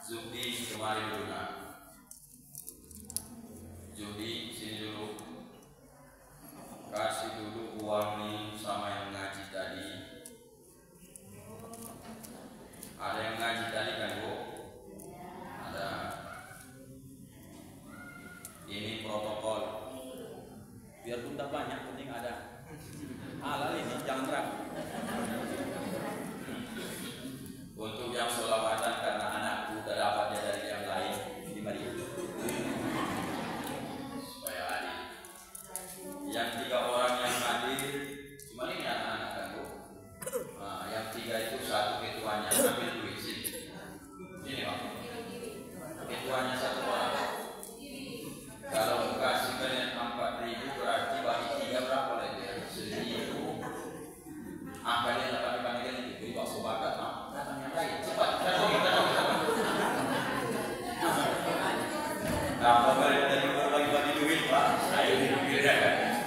Zuhdi kemari dulu nak. Zuhdi sini dulu. Kasih dulu uang nih sama yang ngaji tadi. Ada yang ngaji tadi kan Bu? Ada. Ini protokol. Biar tak banyak, penting ada. Halal ini, jangan ragu. Untuk yang sholawatan karena anakku udah dapatnya dari yang lain, 5.000. Supaya adil. Yang 3 orang yang hadir, cuma ini anak-anak kan Bu. Nah, yang 3 itu satu ketuanya, ambil duit sini. Sini Pak. Ketuanya 1 orang. Kalau kasih kalian 4.000 berarti bagi 3 berapa lagi? 1.000. Kalian dapat dibandingkan itu beli bakso bakar, datang yang lain cepat. Nah, pembeli dari bagi duit Pak, saya dipikir kan.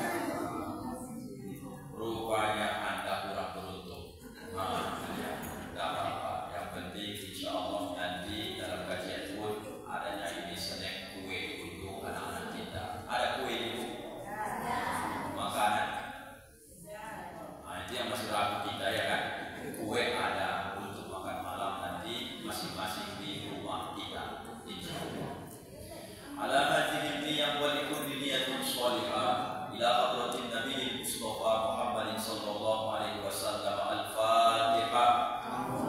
Rupanya Anda kurang beruntung. Tidak apa-apa. Yang penting insya Allah nanti dalam kajian pun adanya ini snack kue untuk anak-anak kita. Ada kue itu? Makanan. Nah, itu yang masih ragu kita ya kan. Kue ada untuk makan malam nanti masing-masing di rumah kita. Insya Allah. Ala hadhihi niyyah wa likulli niyatin shalihah ila hadratin Nabi Mustafa Muhammadin sallallahu alaihi wasallam. Al-Fatihah.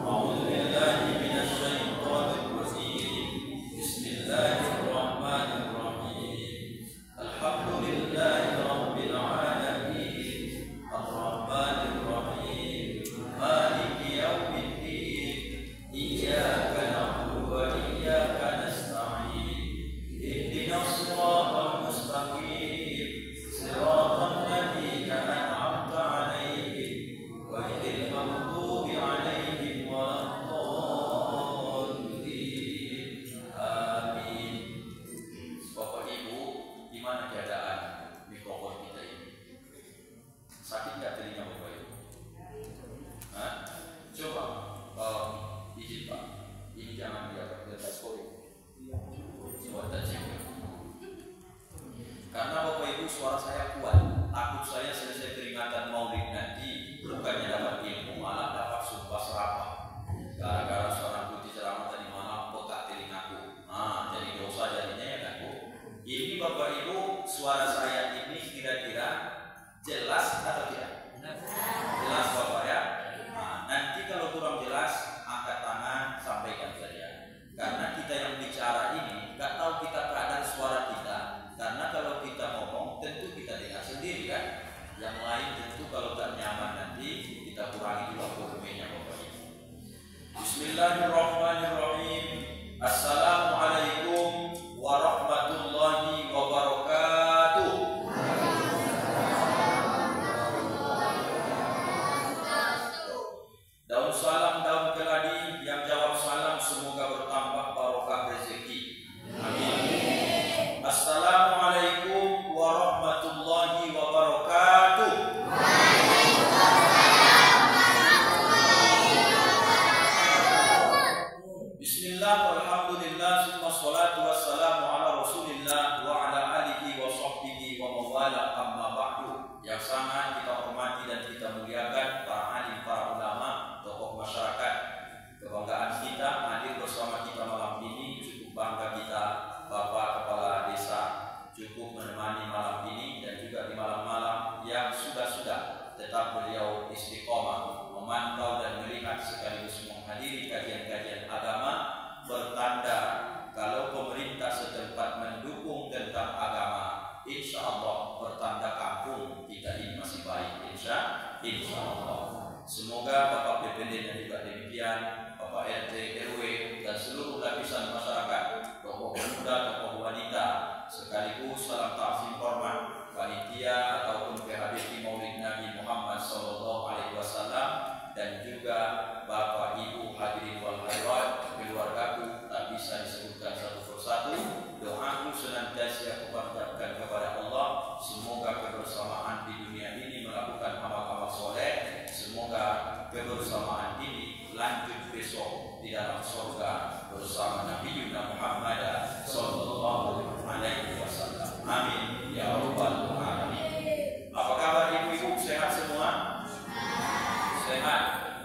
A'udzu billahi minasy syaithanir rajim. Bismillahirrahmanirrahim. Alhamdulillahi rabbil alamin. Ar-Rahmanir Rahim. Maliki yaumiddin. Iyyaka na'budu wa iyyaka nasta'in. Ihdinas siratal mustaqim. Siratal ladzina an'amta 'alaihim ghairil maghdubi 'alaihim waladdallin. Amin. Bapak Ibu, gimana keadaan mikrofon kita ini? Sakit nggak telinga Bapak Ibu? Hah? Coba izin Pak, ini jangan di atas kori. Coba kita cek. Karena Bapak Ibu suara saya kuat, takut saya selesai peringatan Maulid nanti bukannya dapat ilmu, malah dapat sumpah serapah. Gara-gara suara putih ceramah tadi malam pekak telingaku. Jadi dosa jadinya ya kan Bu. Ini Bapak Ibu suara saya ini kira-kira jelas atau tidak? Jelas Bapak ya. Nanti kalau kurang jelas angkat tangan sampaikan saja. Karena kita yang bicara ini nggak tahu kita keadaan suara kita. Karena kalau kita ngomong tentu kita dengar sendiri kan. Yang lain tentu kalau tak nyaman nanti kita kurangi dulu volumenya Bapak Ibu. Bismillahirrahmanirrahim. Assalamualaikum warahmatullahi wabarakatuh. Daun salam, daun keladi, yang jawab salam semoga bertambah barokah rezeki. Amin. Assalamualaikum warahmatullahi wabarakatuh. Bismillah, walhamdulillah, summa salatu wassalamu ala rasulillah wa ala alihi wa sahbihi wa mawala amma ba'du. Yang sangat kita hormati dan kita muliakan para alim, para ulama, tokoh masyarakat. Kebanggaan kita hadir bersama kita malam ini. Cukup bangga kita Bapak Kepala Desa cukup menemani malam ini dan juga di malam-malam yang sudah-sudah tetap beliau istiqomah memantau dan melihat sekaligus menghadiri kajian-kajian agama, bertanda kalau pemerintah setempat mendukung tentang agama, insya Allah bertanda kampung kita ini masih baik, insya Allah. Semoga Bapak PPD dan juga demikian, Bapak RT, RW dan seluruh lapisan masyarakat, tokoh pemuda, tokoh wanita, sekaligus salam ta'zim hormat panitia ataupun PHBP Maulid Nabi Muhammad SAW dan juga Bapak Ibu hadirin wal hadirat, keluargaku tak bisa disebutkan satu persatu. Doaku senantiasa kupanjatkan kepada Allah, semoga kebersamaan di dunia ini melakukan amal-amal soleh. Semoga kebersamaan ini lanjut besok di dalam surga bersama Nabi Muhammad sallallahu alaihi wasallam. Amin ya rabbal alamin. Apa kabar ibu-ibu, sehat semua? Sehat.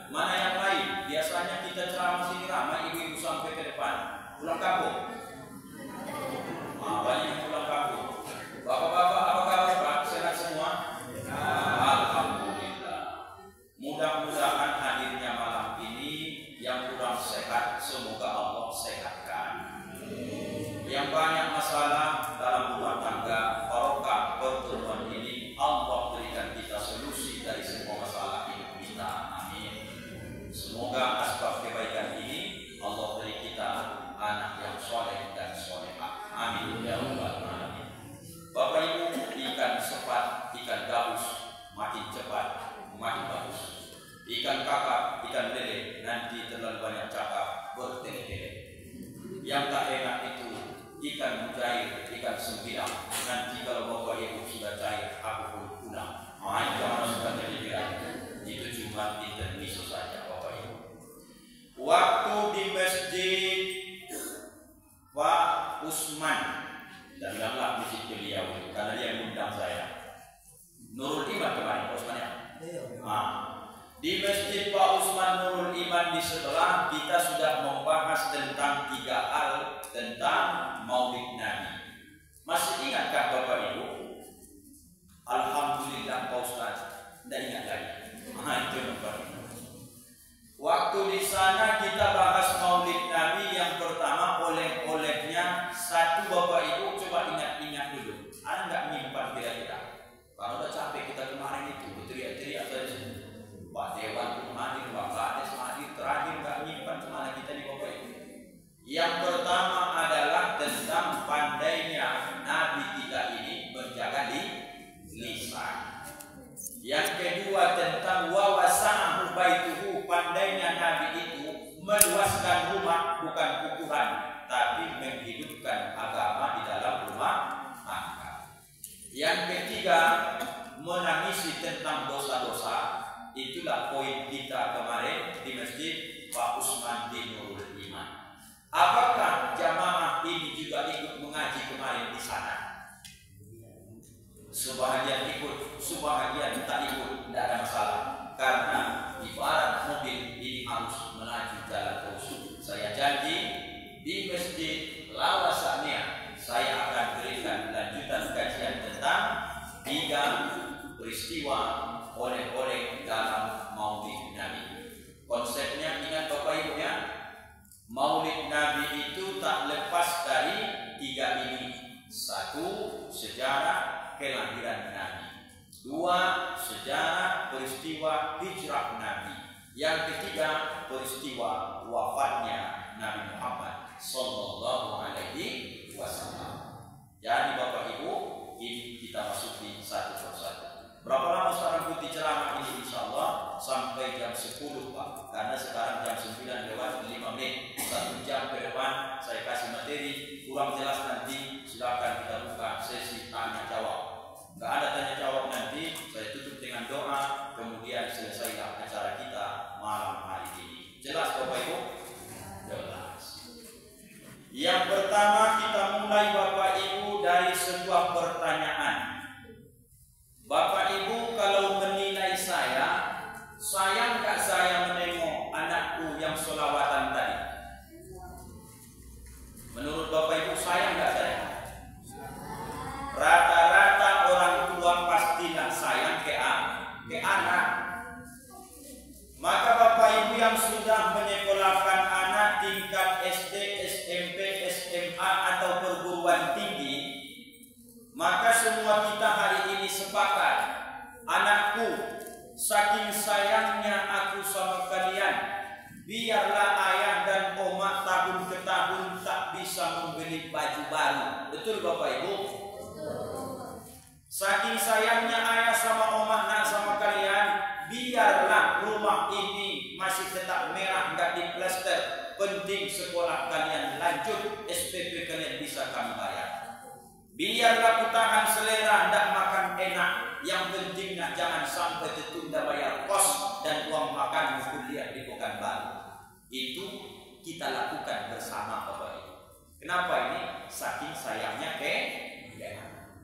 Mana yang lain? Biasanya kita ceramah sini ramai ibu-ibu sampai ke depan. Pulang kampung. Banyak yang pulang kampung. Bapak-bapak, apa kabar Pak? Sehat semua? Alhamdulillah. Mudah-mudahan hadirnya malam ini yang kurang sehat semoga Allah sehatkan. Yang banyak masalah dalam rumah tangga, barokah pertemuan ini Allah berikan kita solusi dari semua masalah hidup kita. Amin. Semoga asbab kebaikan ini Allah beri kita anak yang soleh dan solehah. Amin ya rabbal alamin. Bapak Ibu, ikan sepat, ikan gabus makin cepat, makin bagus. Ikan kakap, ikan lele nanti terlalu banyak cakap, bertele-tele. Yang tak enak itu ikan mujair, ikan sembilan. Nanti kalau Bapak Ibu sudah cair, aku pun pulang. Jangan suka jadi itu cuma intermezzo saja Bapak Ibu. Waktu di masjid Pak Usman, dan bilanglah masjid beliau karena dia mengundang saya. Nurul Iman kemarin Pak Usman ya. Di masjid Pak Usman Nurul Iman di sebelah kita sudah membahas tentang 3 hal tentang Maulid Nabi. Masih ingatkah Bapak Ibu? Alhamdulillah Pak Ustaz, tidak ingat lagi. Itu Bapak Ibu. Waktu di sana kita bahas Maulid Nabi yang pertama oleh-olehnya satu. Bapak Ibu coba ingat-ingat dulu. Ada nggak nyimpan kira-kira? Kalau udah capek kita kemarin itu berteriak-teriak saja. Pak Dewan pun hadir, Pak Kades hadir, terakhir nggak nyimpan kemana kita di Bapak Ibu. Yang pertama adalah tentang pandainya Nabi kita ini menjaga lisan. Yang kedua tentang wawasa'ahu baituhu, pandainya Nabi itu meluaskan rumah bukan ukuran, tapi menghidupkan agama di dalam rumah tangga. Yang ketiga menangisi tentang dosa-dosa. Itulah poin kita kemarin di masjid Pak Usman di Nurul Iman. Apakah jamaah ini juga ikut mengaji kemarin di sana? Sebahagian ikut, sebahagian tak ikut, tidak ada masalah. Karena ibarat mobil ini harus melaju jalan terus. Saya janji di masjid Lawasania saya akan berikan lanjutan kajian tentang 3 peristiwa oleh-oleh dalam Maulid Nabi. Konsepnya ingat Bapak Ibu ya, Maulid Nabi itu tak lepas dari 3 ini. 1. Sejarah kelahiran Nabi. 2. Sejarah peristiwa hijrah Nabi. Yang ketiga peristiwa wafatnya Nabi Muhammad sallallahu alaihi wasallam. Jadi Bapak Ibu, ini kita masuki satu persatu. Berapa lama sekarang putih ceramah ini? Insya Allah sampai jam 10 Pak. Karena sekarang jam 9 lewat 5 menit. 1 jam ke depan saya kasih materi. Kurang jelas nanti silakan kita buka sesi tanya jawab. Nggak ada tanya jawab nanti. Saya tutup dengan doa. Kemudian selesailah acara kita malam hari ini. Jelas Bapak Ibu? Jelas. Yang pertama kita mulai Bapak Ibu dari sebuah pertanyaan. Bapak Ibu kalau menilai saya, sayang nggak saya menengok anakku yang sholawatan tadi? Menurut Bapak Ibu sayang nggak saya? Rata-rata orang tua pastilah sayang ke anak. Maka Bapak Ibu yang sudah menyekolahkan anak tingkat SD, SMP, SMA atau perguruan tinggi, maka semua kita hari ini sepakat, anakku, saking sayangnya aku sama kalian, biarlah ayah dan oma tahun ke tahun tak bisa membeli baju baru. Betul Bapak Ibu? Saking sayangnya ayah sama oma nak sama kalian, biarlah rumah ini masih tetap merah, nggak diplester. Penting sekolah kalian lanjut, SPP kalian bisa kami bayar. Biarlah ku tahan selera, ndak makan enak. Yang pentingnya jangan sampai tertunda bayar kos dan uang makan kuliah di Pekanbaru. Itu kita lakukan bersama Bapak Ibu. Kenapa ini? Saking sayangnya ke anak.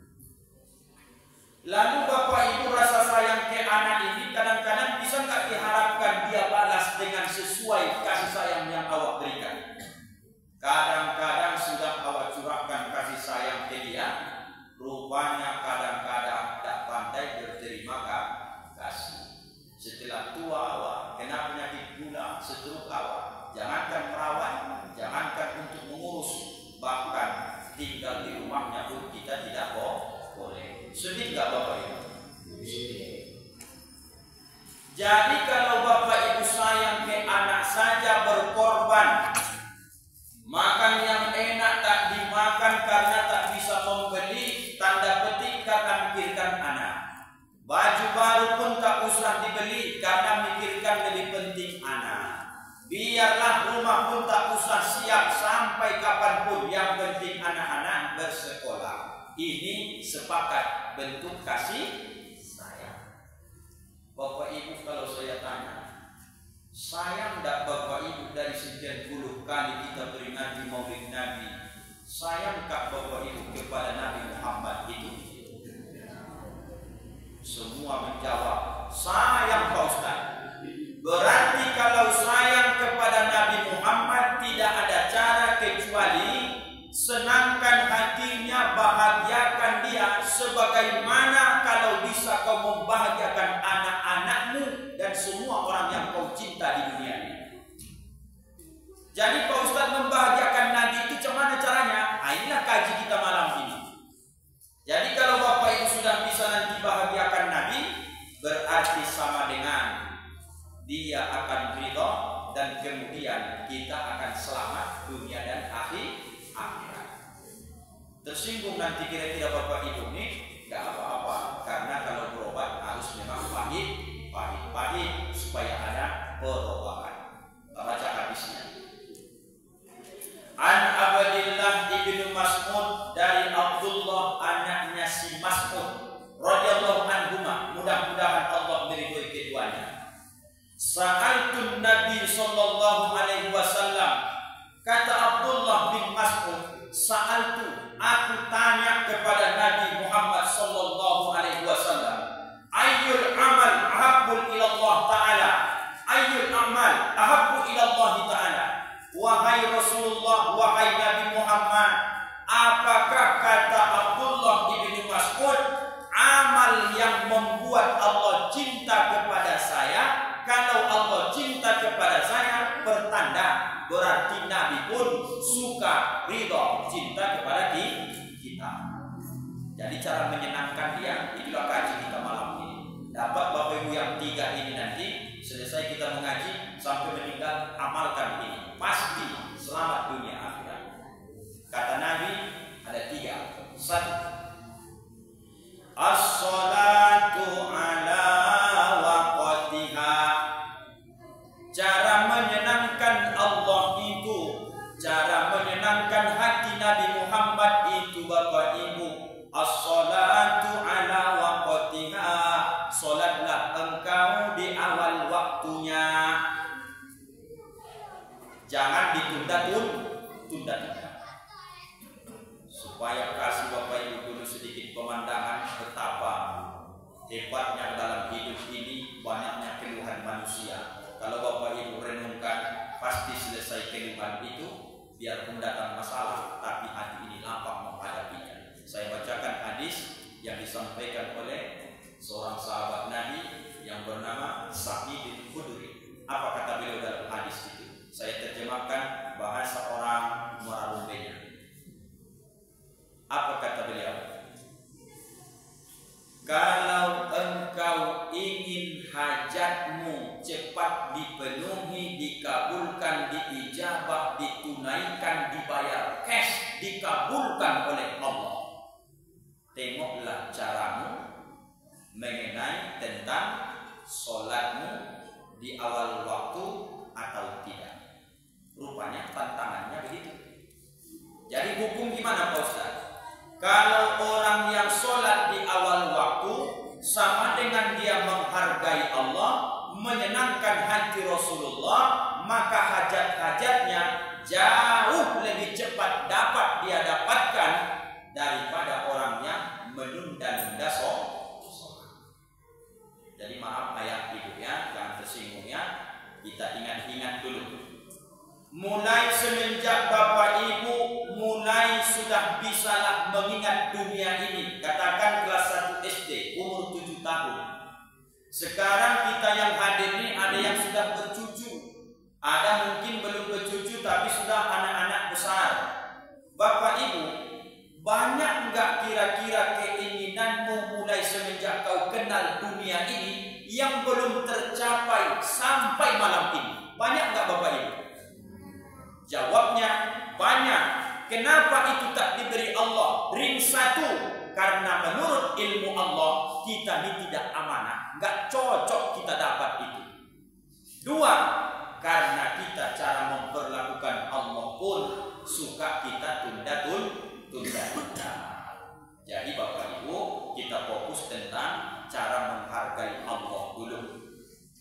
Lalu Bapak Ibu, rasa sayang ke anak ini kadang-kadang bisa nggak diharapkan dia balas dengan sesuai kasih sayang yang awak berikan. Kadang-kadang sudah awak curahkan kasih sayang ke dia, rupanya kadang-kadang tak pandai berterima kasih. Setelah tua awak kena penyakit gula, stroke awak, jangankan merawat, jangankan untuk mengurus, bahkan tinggal di rumahnya pun kita tidak boleh. Sedih nggak Bapak Ibu? Jadi kalau Bapak Ibu sayang ke anak saja berkorban, makan yang enak tak dimakan karena tak bisa membeli, tanda petik karena mikirkan anak. Baju baru pun tak usah dibeli karena mikirkan lebih penting anak. Biarlah rumah pun tak usah siap sampai kapanpun, yang penting anak-anak bersekolah. Ini sepakat bentuk kasih sayang. Bapak Ibu, kalau saya tanya, sayang tak Bapak Ibu dari sekian puluh kali kita peringati Maulid Nabi, sayangkah Bapak Ibu kepada Nabi Muhammad itu? Semua menjawab, sayang Pak Ustaz. Berarti kalau sayang kepada Nabi Muhammad tidak ada cara kecuali senangkan hatinya, bahagiakan dia, sebagaimana kalau bisa kau membahagiakan anak-anakmu dan semua orang yang kau cinta di dunia ini. Jadi Pak Ustaz, membahagiakan Nabi itu bagaimana caranya? Nah, inilah kaji kita malam ini. Jadi kalau Bapak Ibu sudah bisa nanti bahagiakan Nabi, berarti sama dengan dia akan ridho dan kemudian kita akan selamat dunia dan akhirat. Tersinggung nanti kira-kira Bapak Ibu ini, nggak apa-apa, karena kalau berobat harus memang pahit supaya ada perobatan. Baca hadisnya. An Abdillah ibnu Mas'ud, dari Abdullah anaknya si Mas'ud radhiyallahu anhu, mudah-mudahan Allah meridhoi keduanya. Sa'altun Nabi sallallahu alaihi wasallam, kata Abdullah bin Mas'ud, sa'altu, aku tanya kepada Nabi Muhammad sallallahu alaihi wasallam, ayyul amal ahabbu ila Allah taala, ayyul amal ahabbu ila Allah taala. Wahai Rasulullah, wahai Nabi Muhammad, apakah, kata Abdullah ibnu Mas'ud, amal yang membuat Allah cinta kepada saya? Kalau Allah cinta kepada saya, pertanda berarti Nabi pun suka, ridho, cinta kepada kita. Jadi cara menyenangkan dia, itulah kaji kita malam ini. Dapat Bapak Ibu yang tiga ini nanti selesai kita mengaji sampai meninggal, amalkan ini, pasti selamat dunia akhirat. Kata Nabi ada tiga. Satu, as-salatu ala waqtiha. Cara menyenangkan Allah itu, cara menyenangkan hati Nabi Muhammad itu Bapak Ibu, as-salatu ala waqtiha. Salatlah engkau di awal waktunya. Jangan ditunda-tunda. Supaya kasih Bapak Ibu dulu sedikit pemandangan betapa hebatnya dalam hidup ini, banyaknya keluhan manusia. Kalau Bapak Ibu renungkan, pasti selesai keluhan itu, biarpun datang masalah, tapi hati ini lapang menghadapinya. Saya bacakan hadis yang disampaikan oleh seorang sahabat Nabi yang bernama Sa'id bin Khudri. Apa kata beliau dalam hadis itu? Saya terjemahkan bahasa orang Mararubenya. Apa kata beliau? Kalau engkau ingin hajatmu cepat dipenuhi, dikabulkan, diijabah, ditunaikan, dibayar cash, dikabulkan oleh Allah, tengoklah caramu mengenai tentang sholatmu di awal waktu atau tidak. Rupanya tantangannya begitu. Jadi hukum gimana Pak Ustaz? Kalau orang yang sholat di awal waktu sama dengan dia menghargai Allah, menyenangkan hati Rasulullah, maka hajat-hajatnya jauh lebih cepat dapat dia dapatkan daripada orang yang menunda-nunda sholat. Jadi maaf ayah ibu ya, jangan tersinggung ya. Kita ingat-ingat dulu. Mulai semenjak bapak ibu mulai sudah bisalah mengingat dunia ini. Katakan kelas 1 SD, umur 7 tahun. Sekarang kita yang hadir ini ada yang sudah bercucu, ada mungkin belum bercucu tapi sudah anak-anak besar. Bapak ibu, banyak enggak kira-kira keinginanmu mulai semenjak kau kenal dunia ini yang belum tercapai sampai malam ini? Banyak enggak bapak ibu? Jawabnya banyak. Kenapa itu tak diberi Allah? Ring 1, karena menurut ilmu Allah kita ini tidak amanah, enggak cocok kita dapat itu. 2, karena kita cara memperlakukan Allah pun suka kita tunda-tunda. Jadi bapak ibu, kita fokus tentang cara menghargai Allah dulu.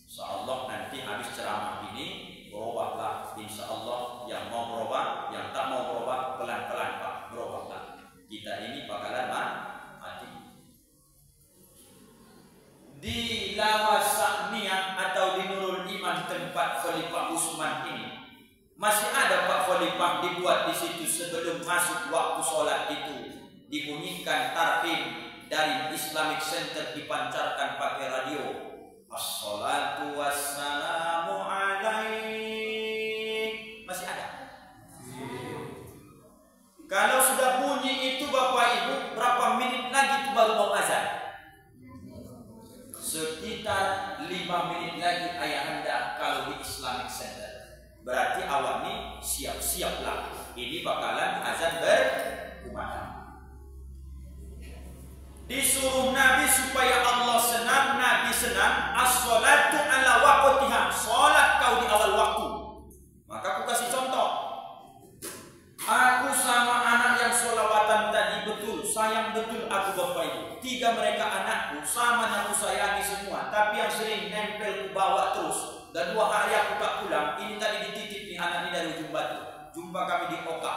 Insyaallah nanti habis ceramah ini berubahlah. Insyaallah yang mau berubah, yang tak mau berubah pelan-pelan Pak, berubahlah. Kita ini bakalan mati. Di Lawasakniyah atau di Nurul Iman tempat Khalifah Utsman ini masih ada Pak Khalifah dibuat di situ sebelum masuk waktu sholat itu dibunyikan tarhim dari Islamic Center dipancarkan pakai radio. Assalatu wassalamu alaik. Masih ada. Kalau sudah bunyi itu bapak ibu, berapa menit lagi itu baru mau azan? Sekitar 5 menit lagi ayahanda kalau di Islamic Center. Berarti awak ini siap-siaplah. Ini bakalan azan berkumandang. Disuruh Nabi supaya Allah senang, Nabi senang. As-salatu ala waqtiha. Salat kau di awal waktu. Maka aku kasih contoh. Aku sama anak yang sholawatan tadi betul, sayang betul aku bapak ibu. 3 mereka anakku, sama aku sayangi semua. Tapi yang sering nempel ku bawa terus. Dan 2 hari aku tak pulang. Ini tadi dititip nih anak ini dari ujung batu. Jumpa kami di Oka.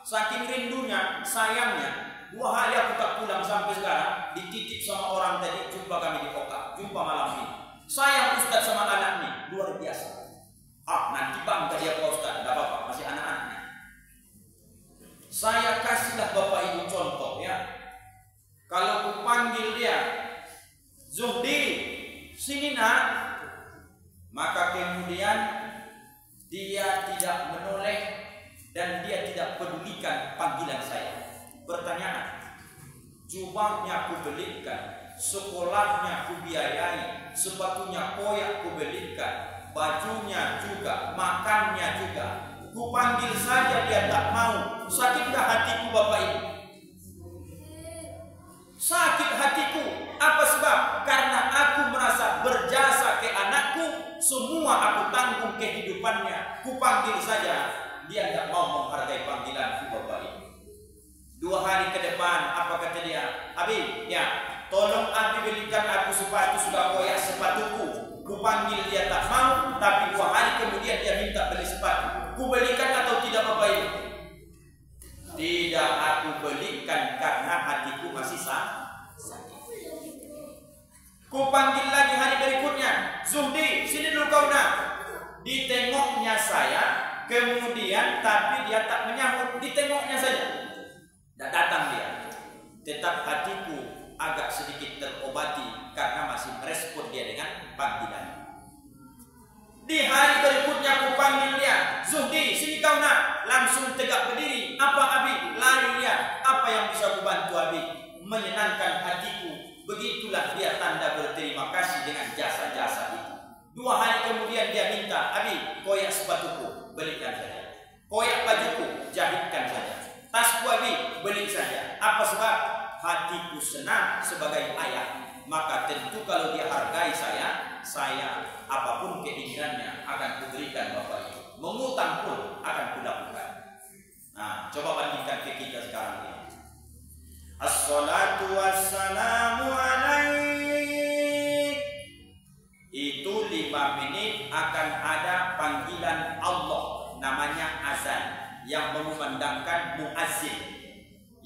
Saking rindunya, sayangnya, 2 hari aku tak pulang sampai sekarang. Dititip sama orang tadi, jumpa kami di Oka. Jumpa malam ini. Sayang Ustaz sama anak ini, luar biasa. Nanti bangga dia Pak Ustaz, tidak apa-apa, masih anak-anaknya. Saya kasihlah bapak ibu contoh ya. Kalau aku panggil dia, Zuhdi, sini nak. Maka kemudian dia tidak menoleh dan dia tidak pedulikan panggilan saya. Pertanyaan, jubahnya aku belikan, sekolahnya aku biayai, sepatunya koyak aku belikan, bajunya juga, makannya juga. Ku panggil saja dia tak mau. Sakitkah hatiku bapak ibu? Sakit hatiku. Apa sebab? Karena aku merasa berjasa ke anakku, semua aku tanggung kehidupannya. Ku panggil saja, dia tidak mau menghargai panggilanku bapak ibu. 2 hari ke depan, apa kata dia? Abi, ya, tolong Abi belikan aku sepatu, sudah koyak sepatuku. Ku panggil dia tak mau, tapi 2 hari kemudian dia minta beli sepatu. Ku belikan atau tidak bapak ibu? Tidak aku belikan karena hatiku masih sakit. Ku panggil lagi hari berikutnya, Zuhdi, sini dulu kau nak. Ditengoknya saya, kemudian tapi dia tak menyahut, ditengoknya saja. Tak datang dia. Tetap hatiku agak sedikit terobati karena masih merespon dia dengan panggilan. Di hari berikutnya aku panggil dia, Zuhdi, sini kau nak. Langsung tegak berdiri. Apa Abi? Lari dia. Apa yang bisa aku bantu Abi? Menyenangkan hatiku. Begitulah dia tanda berterima kasih dengan jasa-jasa itu. 2 hari kemudian dia minta, Abi, koyak sepatuku, belikan saja. Koyak bajuku, jahitkan saja. Tasku Abi, beli saja. Apa sebab? Hatiku senang sebagai ayah. Maka tentu kalau dia hargai saya apapun keinginannya akan kuberikan bapak ibu. Mengutang pun akan kulakukan. Nah, coba bandingkan ke kita sekarang ini. Assalatu wassalamu alaik. Itu 5 menit akan ada ada panggilan Allah namanya azan yang mengumandangkan muazzin,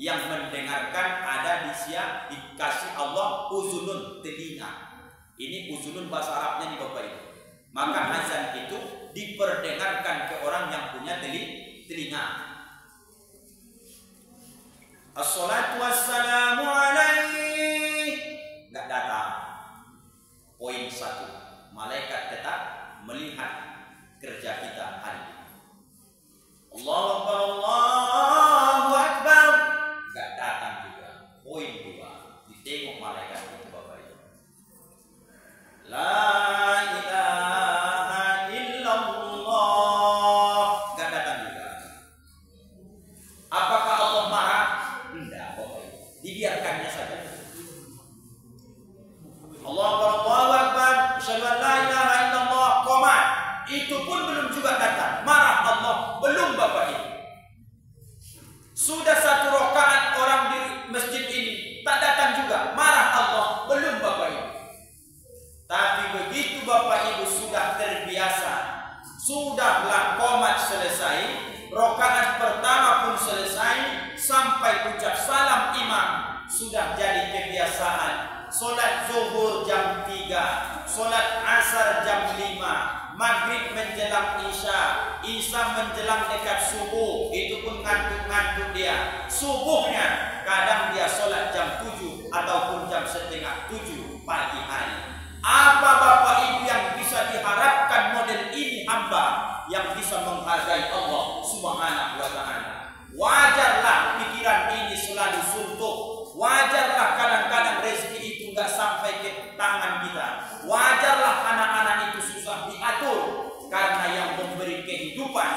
yang mendengarkan ada di siang dikasih Allah uzunun, telinga. Ini uzunun bahasa Arabnya nih Bapak Ibu. Maka azan itu diperdengarkan ke orang yang punya telinga. Assalatu wassalamu alaihi, nggak datang. Poin 1, malaikat tetap melihat kerja kita hari ini. Allahu Akbar, Allahu Akbar, nggak datang juga. Poin 2, ditengok malaikat itu Bapak Ibu. La ilaha illallah, nggak datang juga. Apakah Allah marah? Tidak Bapak Ibu, dibiarkannya saja. Allahu Akbar, Allahu Akbar, asyhadu an la ilaha illallah, koma. Itu pun belum juga datang. Marah Allah? Belum Bapak Ibu. Sudah 1 rakaat orang di masjid ini tak datang juga. Marah Allah? Belum Bapak Ibu. Tapi begitu Bapak Ibu sudah terbiasa, sudahlah qomat selesai, rakaat pertama pun selesai, sampai ucap salam imam, sudah jadi kebiasaan. Solat zuhur jam 3, solat asar jam 5, maghrib menjelang isya, isya menjelang dekat subuh, itu pun ngantuk-ngantuk dia. Subuhnya kadang dia solat jam 7 ataupun jam setengah 7 pagi hari. Apa Bapak Ibu yang bisa diharapkan model ini hamba yang bisa menghargai Allah Subhanahu wa ta'ala? Wajarlah pikiran ini selalu suntuk. Wajarlah kadang-kadang rezeki itu nggak sampai ke tangan kita. Wajarlah anak-anak itu susah diatur, karena yang memberi kehidupan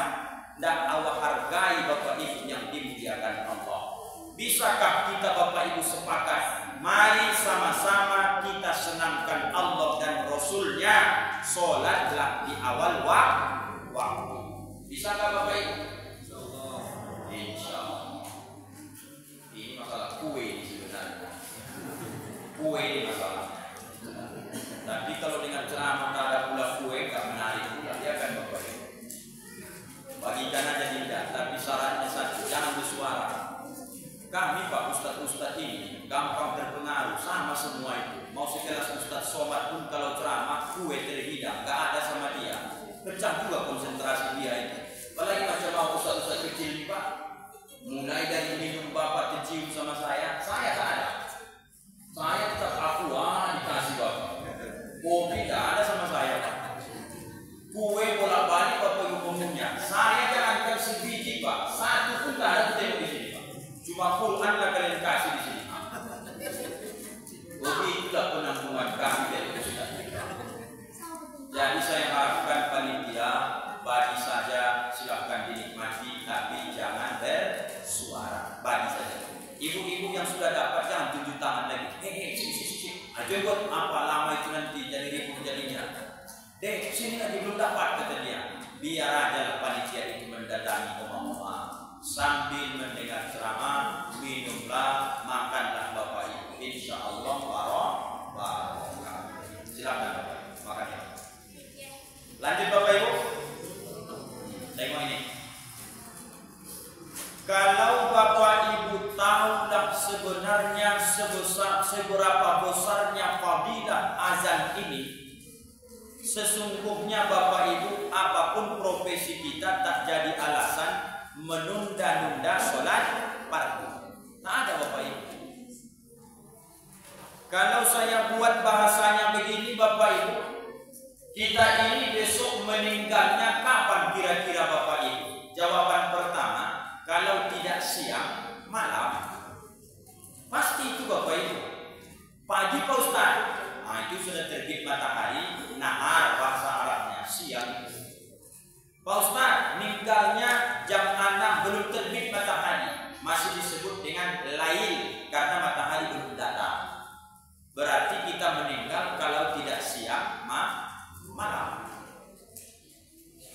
dan Allah hargai Bapak Ibu yang dimuliakan Allah. Bisakah kita Bapak Ibu sepakat? Mari sama-sama kita senangkan Allah dan Rasulnya. Sholatlah di awal waktu. Bisakah Bapak Ibu? Insya Allah. Ini masalah kue ini sebenarnya. Kue ini masalah. Tapi kalau dengan ceramah tak ada pula kue, nggak menarik pula, ya kan Bapak Ibu? Bagikan aja tidak, tapi syaratnya satu, jangan bersuara. Kami Pak Ustadz ini gampang terpengaruh sama semua itu. Mau sekelas Ustadz Somad pun kalau ceramah kue terhidang, nggak ada sama dia. Pecah juga konsentrasi dia itu. Apalagi macam mau Ustadz kecil nih Pak. Mulai dari minum Bapak tercium sama saya tak ada. Saya tetap aqua dikasih Bapak. Kopi tidak ada sama saya Pak. Kue bolak-balik Bapak Ibu umumnya. Saya jangankan sebiji Pak, 1 pun tidak ada tengok di sini Pak. Cuma Quran lah kalian kasih di sini. Begitulah penampungan kami dari Ustaz. Jadi saya harapkan panitia bagi saja silahkan dinikmati, tapi jangan bersuara. Bagi saja. Ibu-ibu yang sudah dapat jangan tunjuk tangan lagi. Sini. Aja buat apa lama itu nanti jadi ribut jadinya. Sini aja belum dapat kata dia. Biar aja panitia itu mendatangi omong-omong. Sambil mendengar ceramah, minumlah, makanlah Bapak Ibu. Insya Allah barokah. Silakan Bapak Ibu, makan ya. Lanjut Bapak Ibu. Tengok ini. Kalau Bapak Ibu tahulah sebenarnya seberapa besarnya fadilah azan ini, sesungguhnya Bapak Ibu apapun profesi kita tak jadi alasan menunda-nunda sholat fardu. Tak ada Bapak Ibu. Kalau saya buat bahasanya begini Bapak Ibu, kita ini besok meninggalnya kapan kira-kira Bapak Ibu? Jawaban pertama, kalau tidak siang, malam. Pasti itu Bapak Ibu. Pagi Pak Ustaz, itu sudah terbit matahari, nahar bahasa Arabnya, siang. Pak Ustaz, meninggalnya jam 6 belum terbit matahari, masih disebut dengan lail karena matahari belum datang. Berarti kita meninggal kalau tidak siang, malam.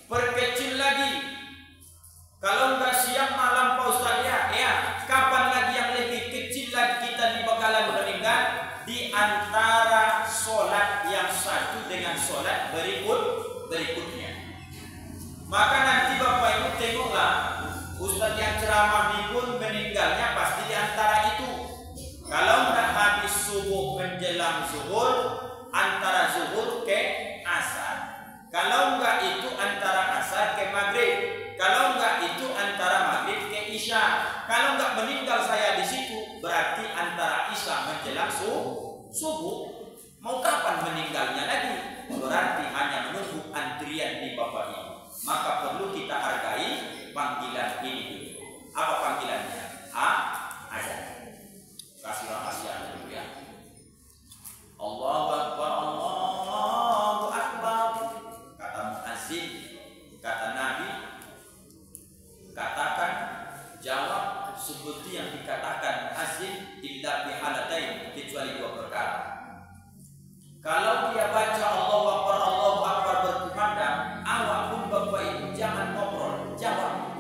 Perkecil lagi, kalau nggak siang malam Pak Ustaz ya, kapan lagi yang lebih kecil lagi kita bakalan meninggal? Di antara sholat yang satu dengan sholat berikutnya. Maka nanti Bapak Ibu tengoklah, ustaz yang ceramah ini pun meninggalnya pasti di antara itu. Kalau tidak habis subuh menjelang zuhur, antara zuhur ke asar. Kalau enggak itu antara asar ke maghrib. Kalau enggak itu antara maghrib ke isya. Kalau enggak meninggal saya di situ, berarti antara isya menjelang subuh. Mau kapan meninggalnya lagi? Berarti hanya menunggu antrian di Bapak Ibu. Maka perlu kita hargai panggilan ini dulu. Apa panggilannya? Azan. Kasih rahasia dulu ya. Allahu Akbar, Allahu Akbar. Kata muazzin, kata Nabi, katakan, jawab seperti yang dikatakan muazzin, illa bihalatain, kecuali dua perkara. Kalau dia baca Allahu Akbar berkumandang, awak pun Bapak Ibu jangan ngobrol, jawab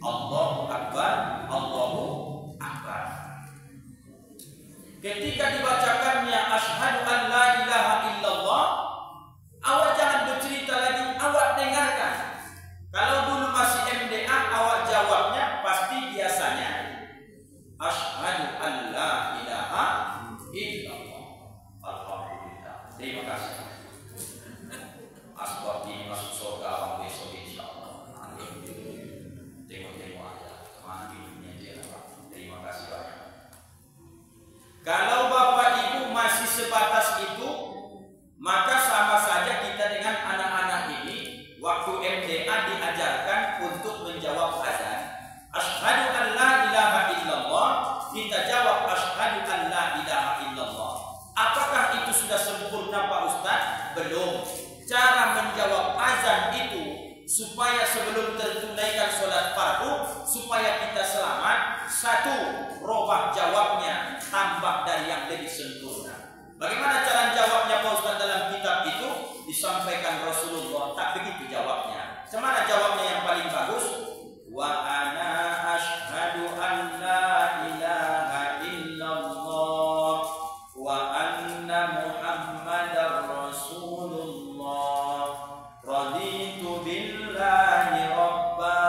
Allahu Akbar, Allahu Akbar. Ketika dibacakannya asyhadu an la ilaha illallah, awak jangan bercerita lagi, awak dengarkan. Kalau dulu masih MDA, awak jawabnya pasti biasanya asyhadu an la ilaha illallah. Alhamdulillah. Terima kasih. Asbab ini masuk surga abang besok insyaallah. Amin. Tengok-tengok aja. Mandinya dia Pak. Terima kasih banyak. Kalau Bapak Ibu masih sebatas itu, maka sama saja kita dengan anak-anak ini waktu MDA diajarkan untuk menjawab azan. Asyhadu an la ilaha illallah, kita jawab asyhadu an la ilaha illallah. Apakah itu sudah sempurna Pak Ustaz? Belum. Cara menjawab azan itu supaya sebelum tertunaikan sholat fardu, supaya kita selamat, satu, robah jawabnya tambah dari yang lebih sempurna. Bagaimana cara jawabnya Pak Ustaz dalam kitab itu? Disampaikan Rasulullah, tak begitu jawabnya. Semana jawabnya yang paling bagus? Wa ana asyhadu an la ilaha illallah wa anna Muhammadar Rasulullah, raditu billahi rabba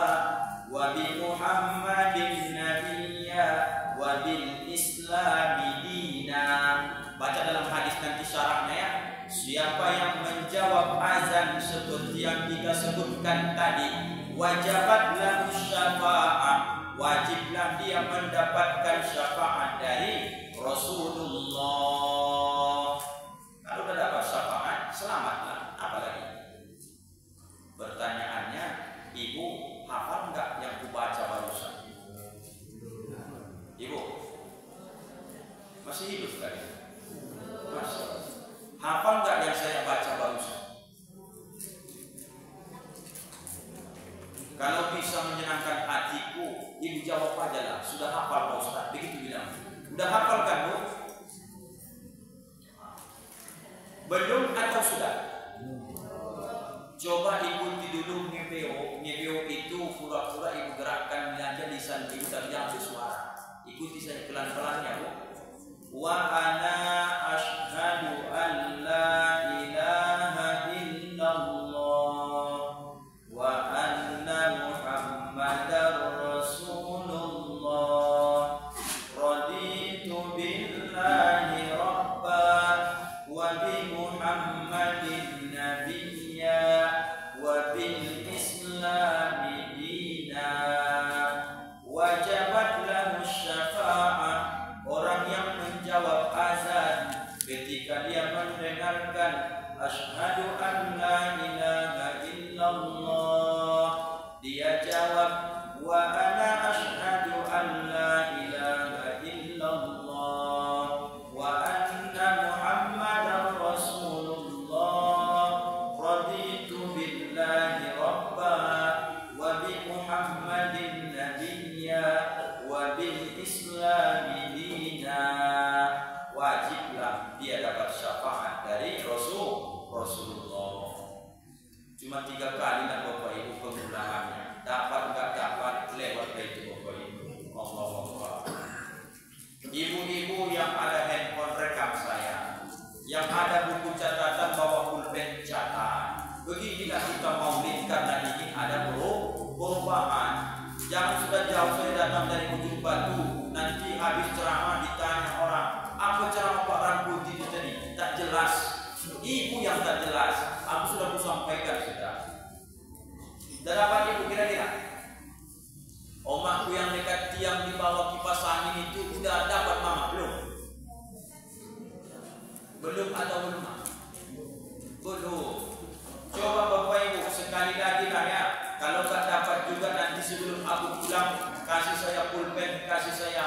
wa bi Muhammadin nabiyya wa bil islami dina. Baca dalam hadis nanti syarahnya ya. Siapa yang menjawab azan seperti yang kita sebutkan tadi, wajabat lahu syafa'ah, wajiblah dia mendapatkan syafaat dari Rasulullah. Kalau sudah dapat syafaat, selamatlah. Apalagi? Pertanyaannya, Ibu hafal enggak yang kubaca barusan? Ibu masih hidup kali? Masih. Hafal enggak yang saya baca barusan? Kalau bisa menyenangkan hatiku, Ibu jawab aja lah. Sudah hafal Pak Ustaz? Begitu bilang. Udah hafal kan Bu? Belum atau sudah? Coba ikuti dulu ngepeo. Ngepeo itu pura-pura Ibu gerakkan aja lisan Ibu tapi jangan bersuara. Ikuti saya pelan-pelan ya Bu. Wa ana asyhadu an la ilaha illallah wa anna Muhammadar Rasulullah, raditu billahi rabba wa bi Muhammadin nabiyya wa bil islami dina, wajabat lahu syafa'ah. Orang yang menjawab azan ketika dia mendengarkan asyhadu an la ilaha illallah, dia jawab wa ana asyhadu an la ilaha illallah wa anna Muhammadar Rasulullah, raditu billahi rabba wa bi Muhammadin nabiyya wa bil islami dina. Wajiblah dia dapat syafaat dari Rasulullah. Cuma 3 kali lah Bapak Ibu pengulangannya. Dapat enggak dapat lewat itu Bapak Ibu. Allahu Akbar. Ibu-ibu yang ada handphone rekam saya, yang ada buku catatan bawa pulpen catat. Beginilah kita maulid karena ini ada aku pulang, kasih saya pulpen, kasih saya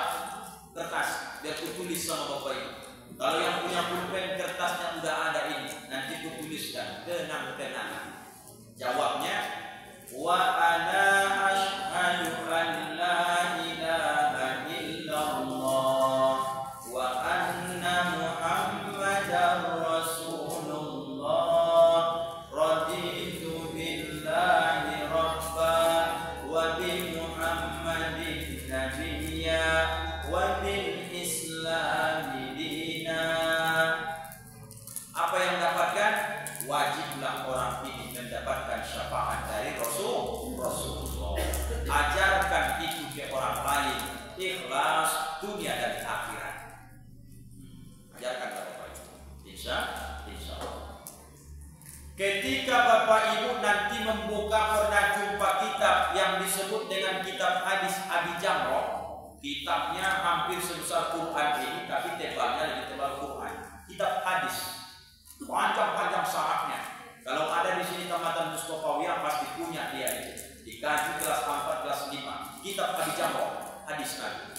kertas, biar ku tulis sama bapak ibu. Kalau yang punya pulpen, kertasnya udah ada ini, nanti ku tuliskan, kenang-kenangan. Jawabnya, wa ana asyhadu an la ilaha illallah wa anna muhammadar rasulullah raditu billahi rabba wa bi muhammadin nabiyya wa bil islami dina. Apa yang dapatkan? Wajiblah orang ini mendapatkan syafaat dari Rasulullah. Ajarkan itu ke orang lain, ikhlas dunia dan akhirat. Ajarkan Bapak Ibu. Insya Allah. Ketika Bapak Ibu nanti membuka, pernah jumpa kitab yang disebut dengan kitab hadis Abi Jamroh. Kitabnya hampir sebesar Quran ini, tapi tebalnya lebih tebal Quran. Kitab hadis. Panjang-panjang syaratnya. Kalau ada di sini tamatan Mustofawiyah pasti punya dia itu. Dikaji kelas 4, kelas 5. Kitab Abi Jamroh, hadis Nabi.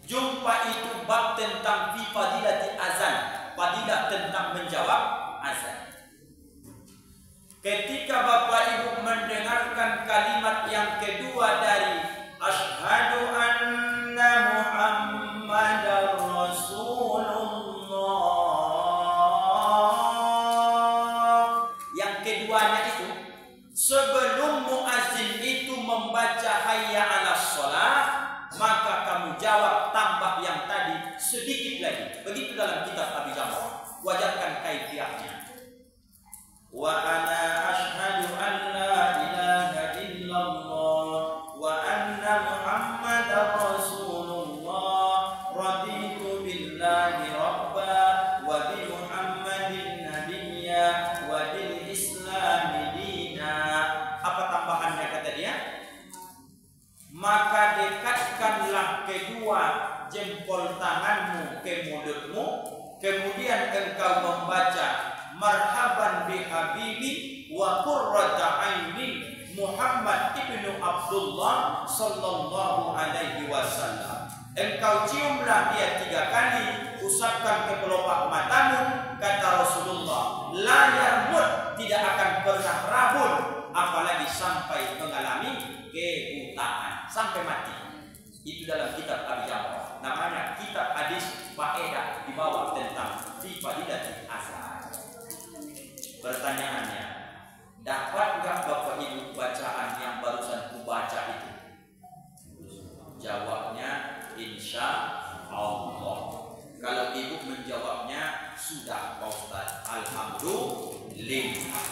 Jumpa itu bab tentang fi fadilati azan, fadilah tentang menjawab azan. Ketika Bapak Ibu mendengarkan kalimat yang kedua dari asyhadu anna Muhammadar Rasulullah, sebelum muazzin itu membaca hayya 'alas shalah, maka kamu jawab tambah yang tadi sedikit lagi. Begitu dalam kitab Abi Jamroh. Wajarkan kaifiahnya. Wa ana asyhadu an la ilaha illallah wa anna muhammadar rasulullah raditu billahi rabba wa bi muhammadin nabiyya wa bil islami. Apa tambahannya kata dia? Maka dekatkanlah kedua jempol tanganmu ke mulutmu, kemudian engkau membaca marhaban bi habibi wa qurrata aini Muhammad ibnu Abdullah sallallahu alaihi wasallam. Engkau ciumlah dia 3 kali, usapkan ke kelopak matamu, kata Rasulullah, la yarmut, tidak akan pernah rabun, apalagi sampai mengalami kebutaan, sampai mati. Itu dalam kitab Abi Jamroh. Namanya kitab hadis faedah di bawah tentang fi fadilati azan. Pertanyaannya, dapat enggak Bapak Ibu bacaan yang barusan kubaca itu? Jawabnya insya Allah. Kalau ibu menjawabnya sudah Pak Ustaz, alhamdulillah.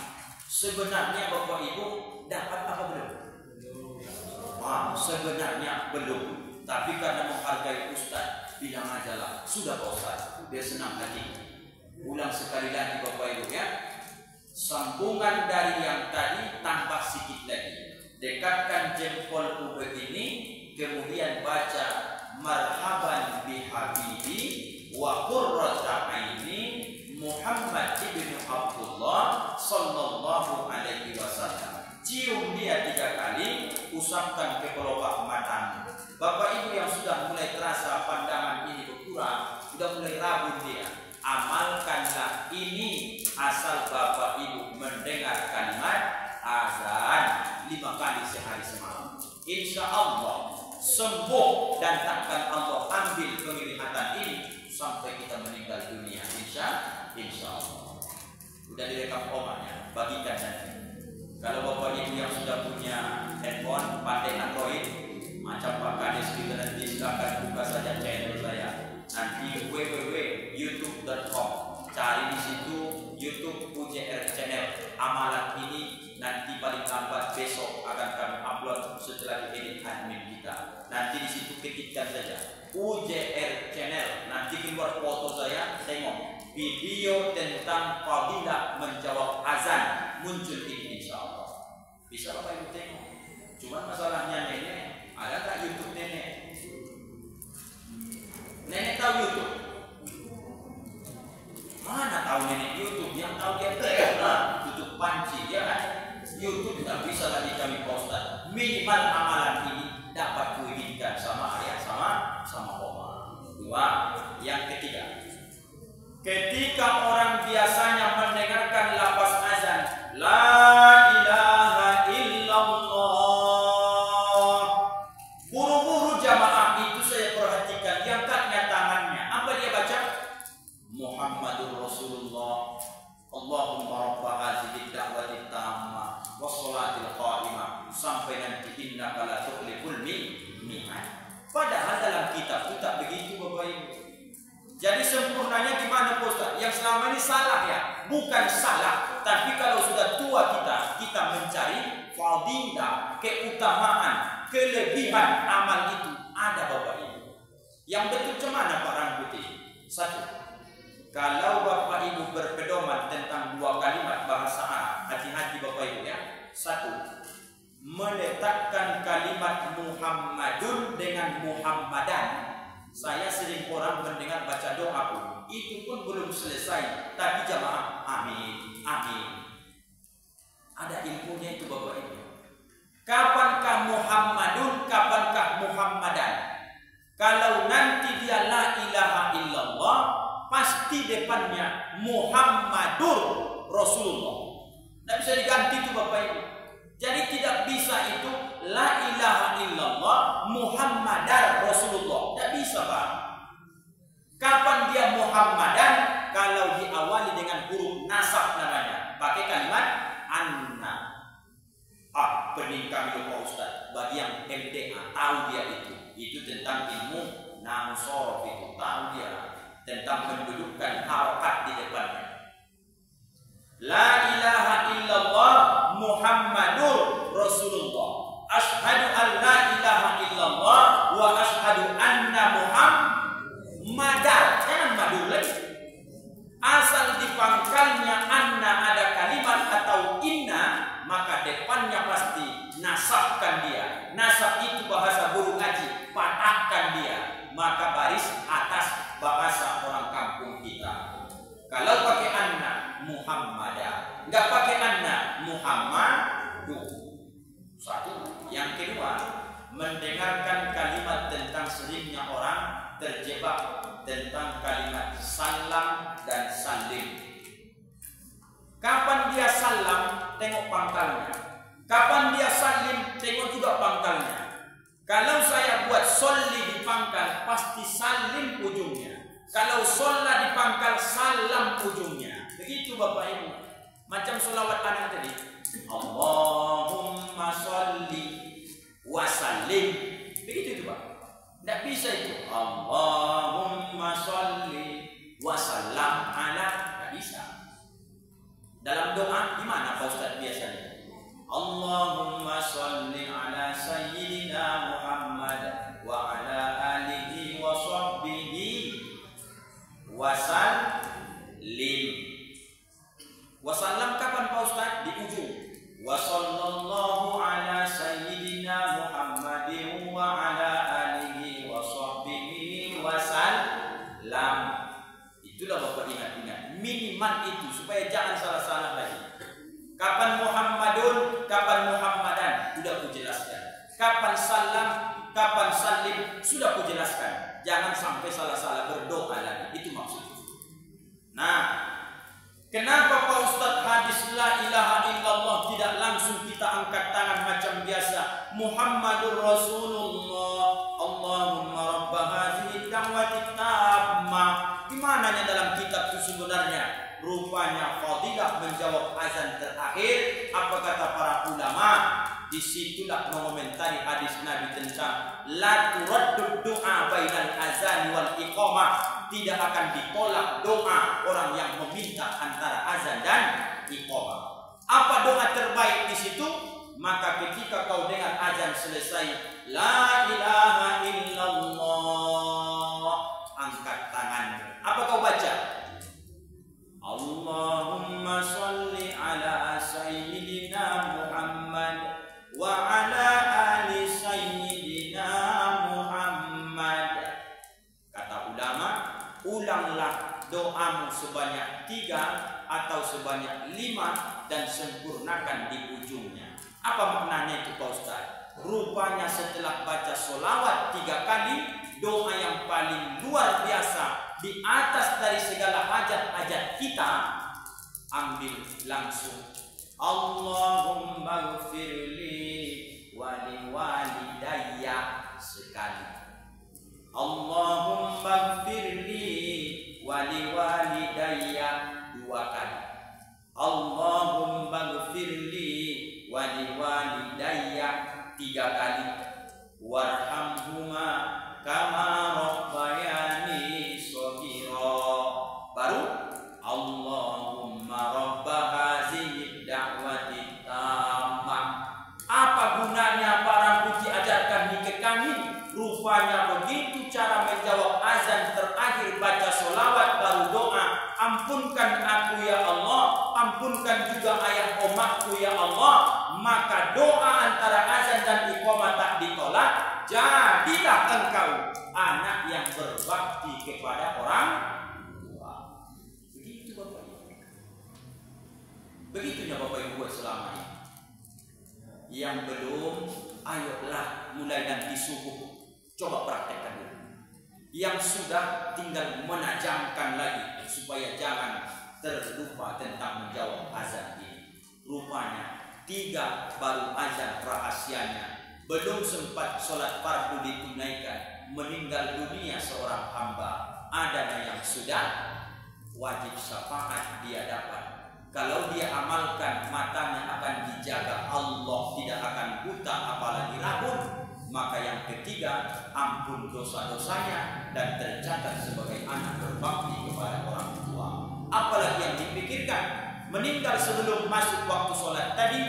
Sebenarnya Bapak Ibu dapat apa belum? Sebenarnya belum. Tapi karena menghargai Ustaz, bilang aja lah, sudah Pak Ustaz, biar senang hati. Ulang sekali lagi Bapak Ibu ya. Sambungan dari yang tadi tambah sedikit lagi. Dekatkan jempolku begini, kemudian baca marhaban bi habibi wa qurrata aini Muhammad ibnu Abdullah sallallahu alaihi wasallam. Cium dia 3 kali, usapkan ke kelopak matamu. Bapak Ibu yang sudah mulai terasa pandangan ini berkurang, sudah mulai rabun dia, amalkanlah ini asal Bapak Ibu mendengar kalimat azan 5 kali sehari semalam. Insya Allah sembuh dan takkan Allah ambil penglihatan ini sampai kita meninggal dunia. Insya Allah. Udah direkam omanya, bagikan nanti. Kalau Bapak Ibu yang sudah punya handphone pandai Android macam Pak Kades kita, nanti silakan buka saja channel saya. Nanti www.youtube.com, cari di situ YouTube UJR Channel. Amalan ini nanti paling lambat besok akan kami upload setelah diedit admin kita. Nanti di situ ketikkan saja UJR Channel. Nanti keluar foto saya, tengok video tentang fadilah menjawab azan, muncul ini insya Allah. Bisa Bapak Ibu tengok. Cuma masalahnya nenek, ada tak YouTube nenek? Nenek tahu YouTube? Mana tahu nenek YouTube? Yang tahu dia tutup panci, ya kan? YouTube tidak bisa lagi kami post. minimal amalan ini dapat kuinginkan sama ayah sama oma. Dua, yang ketiga, ketika orang biasanya mendengarkan lafaz azan la ilaha illallah, buru-buru jamaah itu saya perhatikan diangkatnya tangannya. Apa dia baca? Muhammadur Rasulullah, Allahumma rabba hadhihi da'wati tammah wassalatil qa'imah, sampai nanti innaka la tukhliful mi'ad. Padahal dalam kitab itu tak begitu Bapak Ibu. Jadi sempurnanya gimana Pak Ustaz? Yang selama ini salah ya? Bukan salah, tapi kalau sudah tua kita mencari fadilah, keutamaan, kelebihan amal itu ada Bapak Ibu. Yang betul cemana Pak Rangkuti? Satu, kalau Bapak Ibu berpedoman tentang dua kalimat bahasa Arab, hati-hati Bapak Ibu ya. Satu, meletakkan kalimat Muhammadun dengan Muhammadan. Saya sering orang mendengar baca doa pun, itu pun belum selesai, tapi jamaah amin, amin. Ada ilmunya itu Bapak Ibu. Kapankah Muhammadun, kapankah Muhammadan? Kalau nanti dia la ilaha illallah, pasti depannya Muhammadur Rasulullah. Tidak bisa diganti itu Bapak Ibu. Jadi tidak bisa itu la ilaha illallah Muhammadar Rasulullah. Tidak bisa Pak. Kapan dia Muhammadan? Kalau diawali dengan huruf nasab namanya, pakai kalimat anna. Pening kami Pak Ustaz. Bagi yang MDA tahu dia itu tentang ilmu nahu sorof, itu tahu dia tentang mendudukkan harokat di depannya. La ilaha illallah Muhammadur Rasulullah. Ashhadu an la ilaha illallah wa ashhadu anna Muhammadar. Jangan madur lagi. Asal di pangkalnya anna ada kalimat atau inna, maka depannya pasti nasabkan dia. Nasab itu bahasa guru ngaji, patahkan dia. Maka baris atas bahasa orang kampung kita. Kalau pakai anna Muhammadah, enggak pakai anna Muhammadu. Satu. Yang kedua, mendengarkan kalimat tentang seringnya orang terjebak tentang kalimat salam dan salim. Kapan dia salam, tengok pangkalnya. Kapan dia salim, tengok juga pangkalnya. Kalau saya buat sholli di pangkal, pasti salim ujungnya. Kalau sholla di pangkal, salam ujungnya. Begitu Bapak Ibu. Macam sholawat anak tadi. Allahumma sholli wa sallim. Begitu itu Pak. Tidak bisa itu. Allahumma sholli wa sallam ala. Tidak bisa. Dalam doa gimana Pak Ustaz biasanya? Allahumma sholli ala sayyidina Muhammad wa ala alihi wa sahbihi wasallim. Wasallam kapan Pak Ustaz? Di ujung. Wa sallallahu ala sayyidina Muhammadin wa ala alihi wa sahbihi wasallam. Itulah Bapak ingat-ingat. Minimal itu supaya jangan salah-salah lagi. Kapan Muhammadun, kapan Muhammadan, sudah ku jelaskan. Kapan salam, kapan salim, sudah ku jelaskan. Jangan sampai salah-salah berdoa lagi. Itu maksudnya. Nah, kenapa Pak Ustaz hadis la ilaha illallah tidak langsung kita angkat tangan macam biasa? Muhammadur Rasulullah, Allahumma rabba hadhihi da'wati tammah. Gimana dalam kitab itu sebenarnya? Rupanya fadilah menjawab azan terakhir. Apa kata para ulama? Disitulah mengomentari hadis Nabi tentang la turaddu doa bainal azan wal iqamah. Tidak akan ditolak doa orang yang meminta antara azan dan iqamah. Apa doa terbaik di situ? Maka ketika kau dengar azan selesai, la ilaha illallah, angkat tangan. Apa kau baca? Allahumma sholli ala sayyidina Muhammad wa ala ali sayyidina Muhammad. Kata ulama, ulanglah doamu sebanyak 3 atau sebanyak 5 dan sempurnakan di ujungnya. Apa maknanya itu Pak Ustaz? Rupanya setelah baca sholawat 3 kali, doa yang paling luar biasa di atas dari segala hajat-hajat kita, ambil langsung. Allahumma ghfirli wali walidayya sekali. Allahumma ghfirli wali walidayya 2 kali. Allahumma ghfirli wali walidayya 3 kali. Warhamhuma kama rabbayani shaghira. Baru Allahumma rabba hazihi da'wati tammah. Apa gunanya barang puji ajarkan ke kami? Rupanya begitu cara menjawab azan terakhir baca sholawat baru doa. Ampunkan aku ya Allah, ampunkan juga ayah omakku ya Allah. Maka doa antara azan dan iqamah tak ditolak. Jadilah engkau anak yang berbakti kepada orang tua. Begitu Bapak Ibu. Begitunya Bapak Ibu selama ini. Yang belum, ayolah mulai nanti subuh coba praktekkan dulu. Yang sudah tinggal menajamkan lagi supaya jangan terlupa tentang menjawab azan ini. Rupanya 3 baru azan rahasianya. Belum sempat sholat fardu ditunaikan, meninggal dunia seorang hamba, ada yang sudah wajib syafaat dia dapat. Kalau dia amalkan, matanya akan dijaga Allah, tidak akan buta apalagi rabun. Maka yang ketiga, ampun dosa-dosanya dan tercatat sebagai anak berbakti kepada orang tua. Apalagi yang dipikirkan, meninggal sebelum masuk waktu sholat tadi,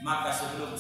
maka sebelum